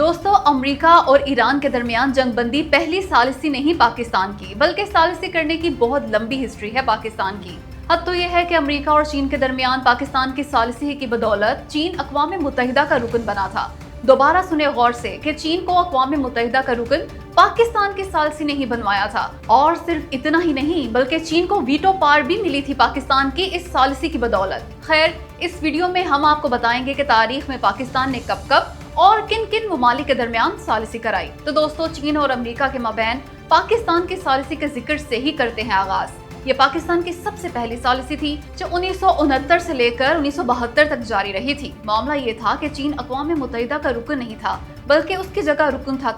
दोस्तों, अमेरिका और ईरान के दरमियान जंग बंदी पहली सालिसी नहीं पाकिस्तान की, बल्कि सालिसी करने की बहुत लंबी हिस्ट्री है पाकिस्तान की। हद तो यह है कि अमेरिका और चीन के दरमियान पाकिस्तान की सालिसी की बदौलत चीन अक़वाम मुत्तहिदा का रुकन बना था। दोबारा सुने गौर से कि चीन को अक़वाम मुत्तहिदा का रुकन पाकिस्तान की सालिसी नहीं बनवाया था। और सिर्फ इतना ही नहीं, बल्कि चीन को वीटो पावर भी मिली थी पाकिस्तान की इस सालिसी की बदौलत। खैर, इस वीडियो में हम आपको बताएंगे कि तारीख में पाकिस्तान ने कब कब और किन किन ममालिक के दरमियान सालिसी कराई। तो दोस्तों, चीन और अमेरिका के माबैन पाकिस्तान की सालिसी के जिक्र से ही करते हैं आगाज। ये पाकिस्तान की सबसे पहली सालिसी थी जो 1969 से लेकर 1972 तक जारी रही थी। मामला ये था कि चीन अक़वाम मुत्तहिदा का रुकन नहीं था, बल्कि उसकी जगह रुकन था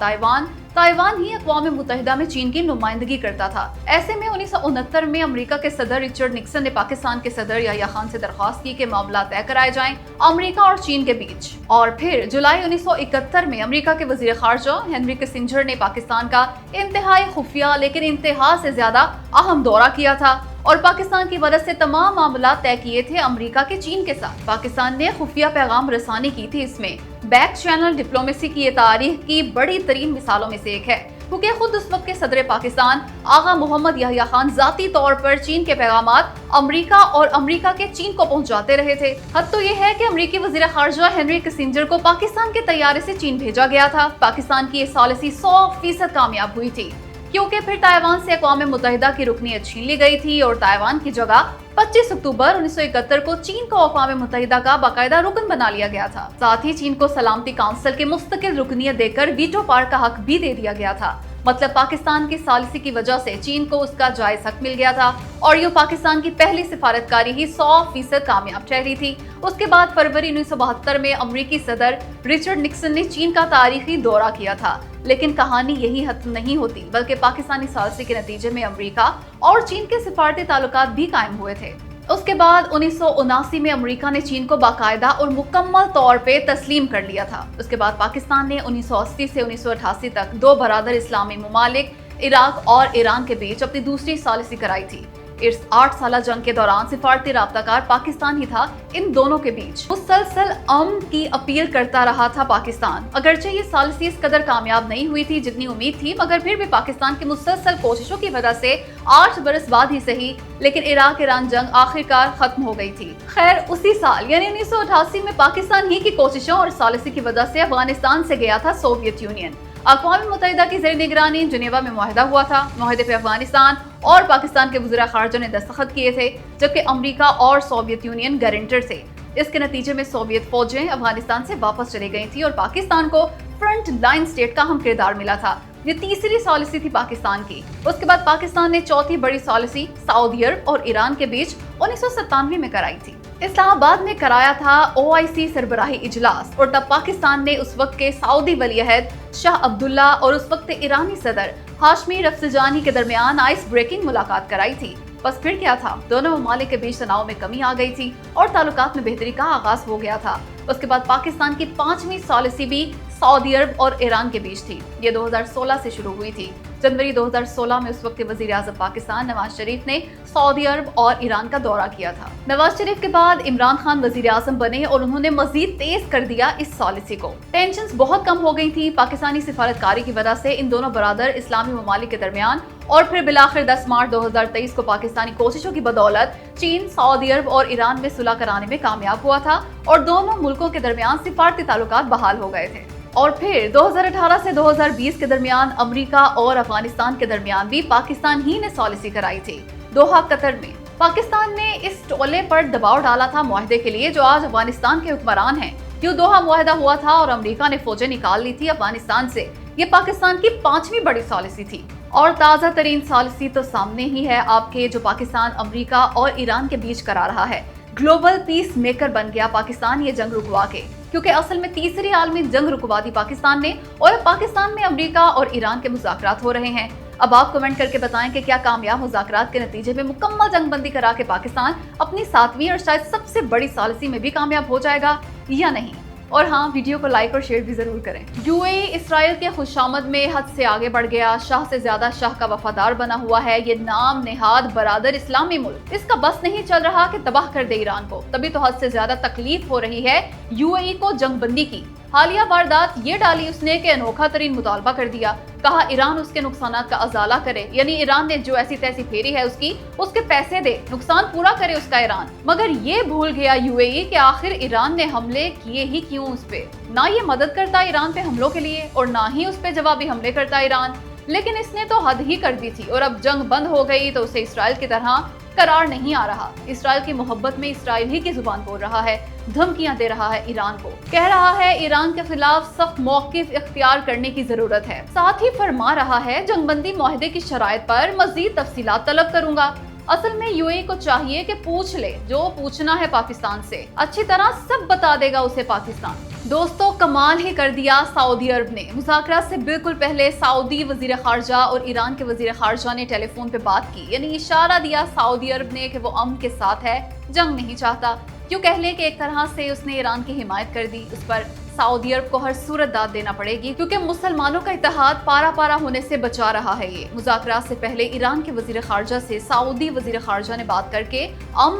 ताइवान ही अक़वाम मुत्तहिदा में चीन की नुमाइंदगी करता था। ऐसे में 1969 में अमेरिका के सदर रिचर्ड निक्सन ने पाकिस्तान के सदर याह्या खान से दरख्वास्त की कि मामला तय कराए जाएं अमेरिका और चीन के बीच। और फिर जुलाई 1971 में अमेरिका के वजीर खारजा हेनरी किसिंजर ने पाकिस्तान का इंतहाई खुफिया लेकिन इंतहा से ज्यादा अहम दौरा किया था और पाकिस्तान की मदद से तमाम मामला तय किए थे अमेरिका के चीन के साथ। पाकिस्तान ने खुफिया पैगाम रसानी की थी। इसमें बैक चैनल डिप्लोमेसी की ये तारीख की बड़ी तरीन मिसालों में से एक है, क्योंकि खुद उस वक्त के सदर पाकिस्तान आगा मोहम्मद याह्या खान जाती तौर पर चीन के पैगामात अमेरिका और अमेरिका के चीन को पहुंचाते रहे थे। हद तो ये है कि अमेरिकी वजीर खारजा हेनरी किसिंजर को पाकिस्तान के तैयारे से चीन भेजा गया था। पाकिस्तान की ये सॉलिसी 100% कामयाब हुई थी, क्योंकि फिर ताइवान से अक़वाम मुत्तहिदा की रुकनियत छीन ली गई थी और ताइवान की जगह 25 अक्टूबर 1971 को चीन को अक़वाम मुत्तहिदा का बाकायदा रुकन बना लिया गया था। साथ ही चीन को सलामती काउंसिल की मुस्तकिल रुकनियत देकर वीटो पावर का हक भी दे दिया गया था। मतलब पाकिस्तान की सालिसी की वजह से चीन को उसका जायज हक मिल गया था और ये पाकिस्तान की पहली सिफारतकारी ही 100% कामयाब ठहरी थी। उसके बाद फरवरी 1972 में अमेरिकी सदर रिचर्ड निक्सन ने चीन का तारीखी दौरा किया था। लेकिन कहानी यही खत्म नहीं होती, बल्कि पाकिस्तानी सालिसी के नतीजे में अमेरिका और चीन के सिफारती ताल्लुकात भी कायम हुए थे। उसके बाद 1979 में अमेरिका ने चीन को बाकायदा और मुकम्मल तौर पे तस्लीम कर लिया था। उसके बाद पाकिस्तान ने 1980 से 1988 तक दो बरादर इस्लामी ममालिक इराक और ईरान के बीच अपनी दूसरी सालिसी कराई थी। इस 8 साला जंग के दौरान सिफारती राब्ताकार पाकिस्तान ही था। इन दोनों के बीच मुसलसल अमन की अपील करता रहा था पाकिस्तान। अगरचे ये सालिसी इस कदर कामयाब नहीं हुई थी जितनी उम्मीद थी, मगर फिर भी पाकिस्तान की मुसलसल कोशिशों की वजह से 8 बरस बाद ही सही, लेकिन इराक ईरान जंग आखिरकार खत्म हो गई थी। खैर, उसी साल यानी 1988 में पाकिस्तान ही की कोशिशों और सालिसी की वजह से अफगानिस्तान से गया था सोवियत यूनियन। अक़वाम मुत्तहिदा की ज़ेर निगरानी जिनेवा में मुआहदा हुआ था। मुआहदे पे अफगानिस्तान और पाकिस्तान के वज़ीर ख़ारजा ने दस्तखत किए थे, जबकि अमेरिका और सोवियत यूनियन गारंटर थे। इसके नतीजे में सोवियत फौजें अफगानिस्तान से वापस चली गई थी और पाकिस्तान को फ्रंट लाइन स्टेट का अहम किरदार मिला था। ये तीसरी सॉलिसी थी पाकिस्तान की। उसके बाद पाकिस्तान ने चौथी बड़ी सॉलिसी सऊदी अरब और ईरान के बीच 1997 में कराई थी। इस्लामाबाद में कराया था OIC सरबराही इजलास और तब पाकिस्तान ने उस वक्त के सऊदी वलीअहद शाह अब्दुल्ला और उस वक्त ईरानी सदर हाशमी रफसंजानी के दरमियान आइस ब्रेकिंग मुलाकात कराई थी। बस फिर क्या था, दोनों ममालिक के बीच तनाव में कमी आ गई थी और ताल्लुकात में बेहतरी का आगाज हो गया था। उसके बाद पाकिस्तान की 5वीं सॉलिसी भी सऊदी अरब और ईरान के बीच थी। ये 2016 से शुरू हुई थी। जनवरी 2016 में उस वक्त के वजीर आज़म पाकिस्तान नवाज शरीफ ने सऊदी अरब और ईरान का दौरा किया था। नवाज शरीफ के बाद इमरान खान वजीर आज़म बने और उन्होंने मजीद तेज कर दिया इस सॉलिसी को। टेंशन्स बहुत कम हो गई थी पाकिस्तानी सिफारतकारी की वजह से इन दोनों बरादर इस्लामी ममालिक के दरमियान। और फिर बिलाखिर 10 मार्च 2023 को पाकिस्तानी कोशिशों की बदौलत चीन सऊदी अरब और ईरान में सुलह कराने में कामयाब हुआ था और दोनों मुल्कों के दरमियान सिफारती ताल्लुकात बहाल हो गए थे। और फिर 2018 से 2020 के दरमियान अमेरिका और अफगानिस्तान के दरमियान भी पाकिस्तान ही ने सॉलिसी कराई थी। दोहा कतर में पाकिस्तान ने इस टोले पर दबाव डाला था मुआहदे के लिए जो आज अफगानिस्तान के हुक्मरान हैं। यूं दोहा मुआहदा हुआ था और अमेरिका ने फौजें निकाल ली थी अफगानिस्तान से। ये पाकिस्तान की 5वीं बड़ी सॉलिसी थी और ताज़ा तरीन सॉलिसी तो सामने ही है आपके, जो पाकिस्तान अमेरिका और ईरान के बीच करा रहा है। ग्लोबल पीस मेकर बन गया पाकिस्तान ये जंग रुकवा के, क्योंकि असल में तीसरी आलमी जंग रुकवा दी पाकिस्तान ने और अब पाकिस्तान में अमेरिका और ईरान के मुज़ाकरात हो रहे हैं। अब आप कमेंट करके बताएं कि क्या कामयाब मुज़ाकरात के नतीजे में मुकम्मल जंगबंदी करा के पाकिस्तान अपनी 7वीं और शायद सबसे बड़ी सॉलिसी में भी कामयाब हो जाएगा या नहीं। और हाँ, वीडियो को लाइक और शेयर भी जरूर करें। UAE इसराइल के खुशामद में हद से आगे बढ़ गया। शाह से ज्यादा शाह का वफादार बना हुआ है ये नाम नेहाद बरादर इस्लामी मुल्क। इसका बस नहीं चल रहा कि तबाह कर दे ईरान को, तभी तो हद से ज्यादा तकलीफ हो रही है UAE को जंगबंदी की। हालिया वारदात ये डाली उसने कि अनोखा तरीन मुतालबा कर दिया। कहा ईरान उसके नुकसानात का अजाला करे, यानी ईरान ने जो ऐसी तैसी फेरी है उसके पैसे दे, नुकसान पूरा करे उसका ईरान। मगर ये भूल गया यूएई कि आखिर ईरान ने हमले किए ही क्यों उस पे। ना ये मदद करता ईरान पे हमलों के लिए और ना ही उस पे जवाबी हमले करता ईरान, लेकिन इसने तो हद ही कर दी थी। और अब जंग बंद हो गई तो उसे इसराइल की तरह करार नहीं आ रहा। इसराइल की मोहब्बत में इसराइल ही की जुबान बोल रहा है, धमकियां दे रहा है ईरान को, कह रहा है ईरान के खिलाफ सख्त मौकिफ इख्तियार करने की जरूरत है। साथ ही फरमा रहा है जंगबंदी मुआहदे की शराइत पर मजीद तफसीलात तलब करूंगा। असल में यूएई को चाहिए कि पूछ ले, जो पूछना है पाकिस्तान से, अच्छी तरह सब बता देगा उसे पाकिस्तान। दोस्तों, कमाल ही कर दिया सऊदी अरब ने। मुज़ाकरात से बिल्कुल पहले सऊदी वजीर खारजा और ईरान के वजीर खारजा ने टेलीफोन पे बात की, यानी इशारा दिया सऊदी अरब ने कि वो अमन के साथ है, जंग नहीं चाहता। क्यों कह ले कि एक तरह से उसने ईरान की हिमायत कर दी। उस पर सऊदी अरब को हर सूरत दाद देना पड़ेगी, क्योंकि मुसलमानों का इत्तेहाद पारा पारा होने से बचा रहा है ये। मुज़ाकरात से पहले ईरान के वजीर खारजा से सऊदी वजीर खारजा ने बात करके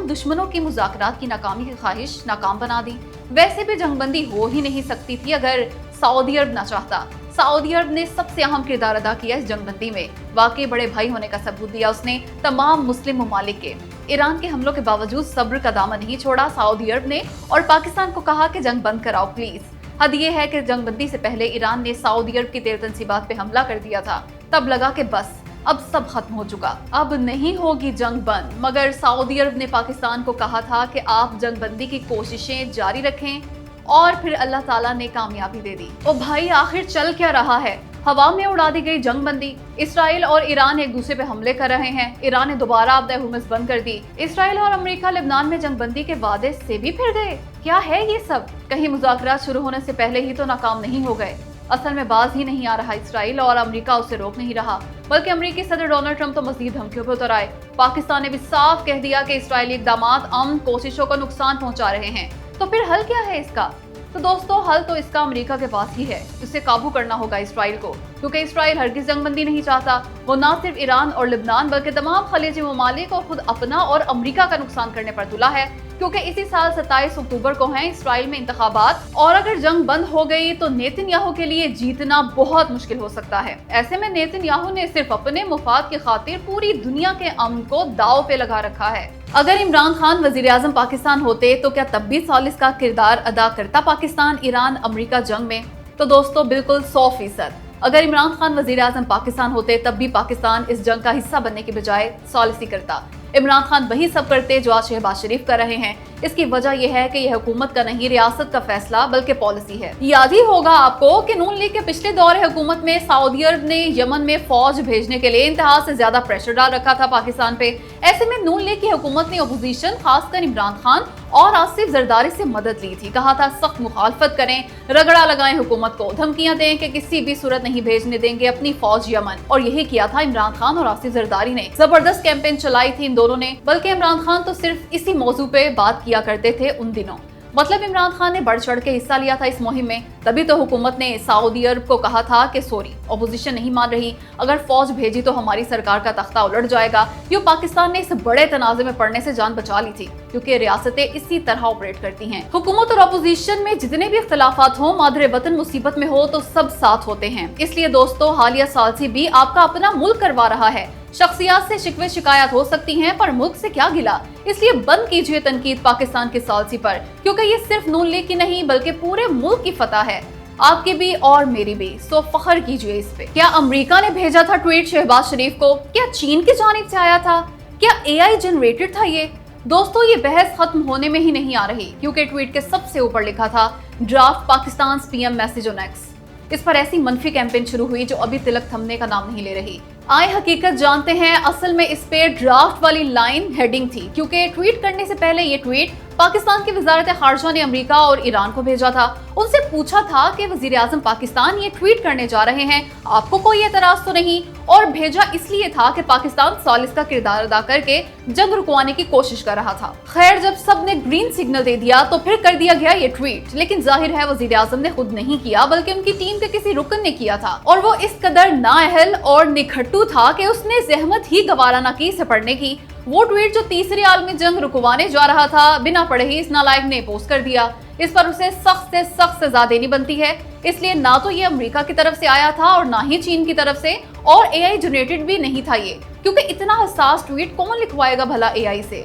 दुश्मनों की मुज़ाकरात की नाकामी की ख्वाहिश नाकाम बना दी। वैसे भी जंगबंदी हो ही नहीं सकती थी अगर सऊदी अरब ना चाहता। सऊदी अरब ने सबसे अहम किरदार अदा किया इस जंगबंदी में। वाकई बड़े भाई होने का सबूत दिया उसने तमाम मुस्लिम ममालिक के। ईरान के हमलों के बावजूद सब्र का दामन नहीं छोड़ा सऊदी अरब ने और पाकिस्तान को कहा कि जंग बंद कराओ प्लीज। हद ये है कि जंगबंदी से पहले ईरान ने सऊदी अरब की तेल तंसीबात पे हमला कर दिया था। तब लगा कि बस अब सब खत्म हो चुका, अब नहीं होगी जंग बंद। मगर सऊदी अरब ने पाकिस्तान को कहा था कि आप जंगबंदी की कोशिशें जारी रखें, और फिर अल्लाह ताला ने कामयाबी दे दी। ओ भाई, आखिर चल क्या रहा है? हवा में उड़ा दी गई जंगबंदी। इसराइल और ईरान एक दूसरे पे हमले कर रहे हैं। ईरान ने दोबारा आबदा हुर्मुज़ बंद कर दी। इसराइल और अमेरिका लेबनान में जंगबंदी के वादे से भी फिर गए। क्या है ये सब? कहीं मुज़ाकरात शुरू होने से पहले ही तो नाकाम नहीं हो गए? असल में बाज ही नहीं आ रहा इसराइल, और अमेरिका उसे रोक नहीं रहा, बल्कि अमेरिकी सदर डोनाल्ड ट्रंप तो मजीद धमकियों पर उतर आए। पाकिस्तान ने भी साफ कह दिया कि इसराइली इक़दामात अमन कोशिशों को नुकसान पहुंचा रहे हैं। तो फिर हल क्या है इसका? तो दोस्तों, हल तो इसका अमेरिका के पास ही है। उसे काबू करना होगा इसराइल को, क्योंकि इसराइल हरगिज़ जंगबंदी नहीं चाहता। वो ना सिर्फ ईरान और लेबनान बल्कि तमाम खलीजी ममालिक और खुद अपना और अमेरिका का नुकसान करने पर तुला है, क्योंकि इसी साल 27 अक्टूबर को हैं इसराइल में इंतखाबात, और अगर जंग बंद हो गई तो नेतन्याहू के लिए जीतना बहुत मुश्किल हो सकता है। ऐसे में नेतन्याहू ने सिर्फ अपने मुफाद की खातिर पूरी दुनिया के अमन को दाव पे लगा रखा है। अगर इमरान खान वजीर आज़म पाकिस्तान होते तो क्या तब भी सालिस का किरदार अदा करता पाकिस्तान ईरान अमेरिका जंग में? तो दोस्तों, बिल्कुल 100%। अगर इमरान खान वजीर आज़म पाकिस्तान होते तब भी पाकिस्तान इस जंग का हिस्सा बनने के बजाय सालिसी करता। इमरान खान वही सब करते जो आज शहबाज शरीफ कर रहे हैं। इसकी वजह यह है कि यह हुकूमत का नहीं, रियासत का फैसला बल्कि पॉलिसी है। याद ही होगा आपको कि नून लीग के पिछले दौर हुकूमत में सऊदी अरब ने यमन में फौज भेजने के लिए इंतहा से ज्यादा प्रेशर डाल रखा था पाकिस्तान पे। ऐसे में नून लीग की हुकूमत ने अपोजिशन, खासकर इमरान खान और आसिफ जरदारी से मदद ली थी। कहा था सख्त मुखालफत करें, रगड़ा लगाएं हुकूमत को, धमकियां दें कि किसी भी सूरत नहीं भेजने देंगे अपनी फौज यमन। और यही किया था इमरान खान और आसिफ जरदारी ने। जबरदस्त कैंपेन चलाई थी इन दोनों ने, बल्कि इमरान खान तो सिर्फ इसी मौजू पे बात किया करते थे उन दिनों। मतलब इमरान खान ने बढ़ चढ़ के हिस्सा लिया था इस मुहिम में। तभी तो हुकूमत ने सऊदी अरब को कहा था कि सॉरी, अपोजिशन नहीं मान रही, अगर फौज भेजी तो हमारी सरकार का तख्ता उलट जाएगा। यूं पाकिस्तान ने इस बड़े तनाज़े में पड़ने से जान बचा ली थी, क्योंकि रियासतें इसी तरह ऑपरेट करती हैं। हुकूमत और अपोजिशन में जितने भी इख्तिलाफात हो, मादरे वतन मुसीबत में हो तो सब साथ होते हैं। इसलिए दोस्तों, हालिया सालसी भी आपका अपना मुल्क करवा रहा है। शख्सियात से शिकवे शिकायत हो सकती हैं, पर मुल्क से क्या गिला। इसलिए बंद कीजिए तनकीद पाकिस्तान की सालसी पर, क्योंकि ये सिर्फ नून लीग की नहीं बल्कि पूरे मुल्क की फतह है, आपकी भी और मेरी भी। सो फख्र कीजिए इस पे। क्या अमेरिका ने भेजा था ट्वीट शहबाज शरीफ को? क्या चीन की जानिब से आया था? क्या AI जनरेटेड था ये? दोस्तों, ये बहस खत्म होने में ही नहीं आ रही, क्योंकि ट्वीट के सबसे ऊपर लिखा था draft Pakistan PM message on X। इस पर ऐसी मनफी कैंपेन शुरू हुई जो अभी तिलक थमने का नाम नहीं ले रही। आए हकीकत जानते हैं, असल में इस पे ड्राफ्ट वाली लाइन हेडिंग थी, क्योंकि ट्वीट करने से पहले ये ट्वीट पाकिस्तान की वजारत खारजा ने अमेरिका और ईरान को भेजा था। उनसे पूछा था कि वजीर आजम पाकिस्तान ये ट्वीट करने जा रहे हैं, आपको कोई एतराज तो नहीं? और भेजा इसलिए था कि पाकिस्तान सालिस का किरदार अदा करके जंग रुकवाने की कोशिश कर रहा था। खैर, जब सब ने ग्रीन सिग्नल दे दिया तो फिर कर दिया गया ये ट्वीट। लेकिन जाहिर है वजीर आजम ने खुद नहीं किया, बल्कि उनकी टीम के किसी रुकन ने किया था, और वो इस कदर नाअहल और निखट्टू था कि उसने जहमत ही गवारा न की इसे पढ़ने की। वो ट्वीट जो तीसरी आलमी जंग रुकवाने जा रहा था, बिना पढ़े ही इस नालायक ने पोस्ट कर दिया। इस पर उसे सख्त से सख्त सजा देनी बनती है। इसलिए ना तो ये अमेरिका की तरफ से आया था और ना ही चीन की तरफ से, और एआई जनरेटेड भी नहीं था ये, क्योंकि इतना हसास ट्वीट कौन लिखवाएगा भला एआई से।